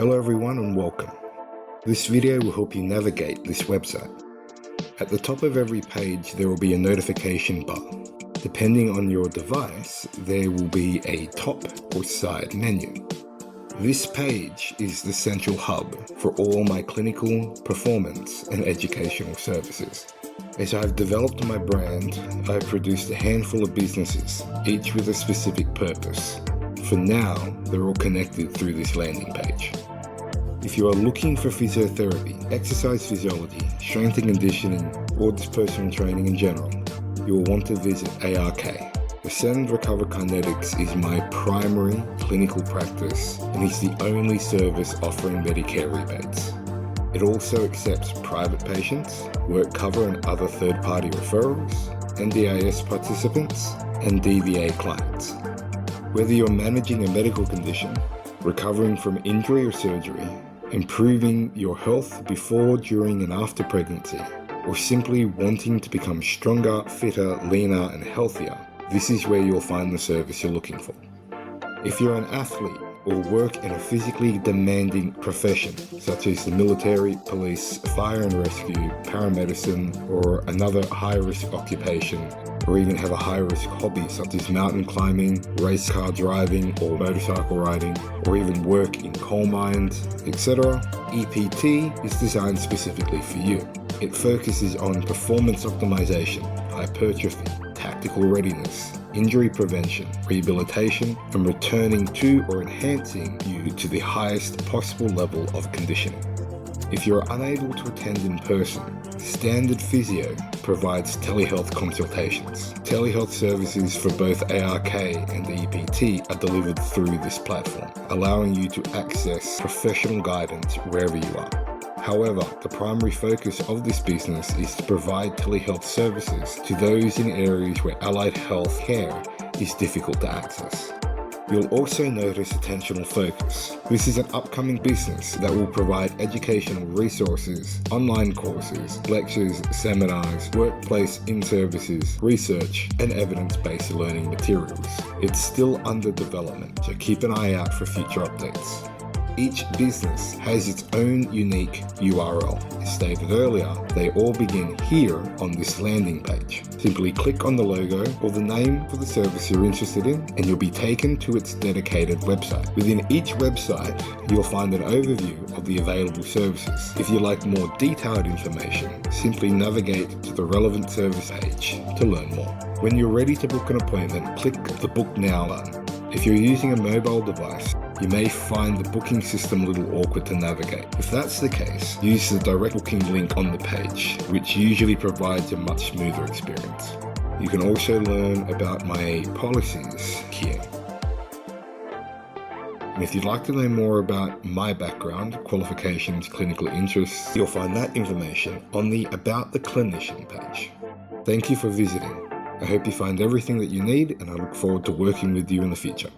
Hello everyone and welcome. This video will help you navigate this website. At the top of every page there will be a notification bar. Depending on your device, there will be a top or side menu. This page is the central hub for all my clinical, performance and educational services. As I've developed my brand, I've produced a handful of businesses, each with a specific purpose. For now, they're all connected through this landing page. If you are looking for physiotherapy, exercise physiology, strength and conditioning, or just personal training in general, you will want to visit ARK. Ascend Recover Kinetics is my primary clinical practice and is the only service offering Medicare rebates. It also accepts private patients, work cover and other third-party referrals, NDIS participants, and DVA clients. Whether you're managing a medical condition, recovering from injury or surgery, improving your health before, during and after pregnancy, or simply wanting to become stronger, fitter, leaner and healthier, this is where you'll find the service you're looking for. If you're an athlete or work in a physically demanding profession, such as the military, police, fire and rescue, paramedicine, or another high-risk occupation, or even have a high-risk hobby such as mountain climbing, race car driving, or motorcycle riding, or even work in coal mines, etc., EPT is designed specifically for you. It focuses on performance optimization, hypertrophy, tactical readiness, injury prevention, rehabilitation, and returning to or enhancing you to the highest possible level of conditioning. If you're unable to attend in person, Standard Physio provides telehealth consultations. Telehealth services for both ARK and the EPT are delivered through this platform, allowing you to access professional guidance wherever you are. However, the primary focus of this business is to provide telehealth services to those in areas where allied health care is difficult to access. You'll also notice attentional focus. This is an upcoming business that will provide educational resources, online courses, lectures, seminars, workplace in-services, research, and evidence-based learning materials. It's still under development, so keep an eye out for future updates. Each business has its own unique URL. As stated earlier, they all begin here on this landing page. Simply click on the logo or the name for the service you're interested in and you'll be taken to its dedicated website. Within each website, you'll find an overview of the available services. If you'd like more detailed information, simply navigate to the relevant service page to learn more. When you're ready to book an appointment, click the Book Now button. If you're using a mobile device, you may find the booking system a little awkward to navigate. If that's the case, use the direct booking link on the page, which usually provides a much smoother experience. You can also learn about my policies here. And if you'd like to learn more about my background, qualifications, clinical interests, you'll find that information on the About the Clinician page. Thank you for visiting. I hope you find everything that you need and I look forward to working with you in the future.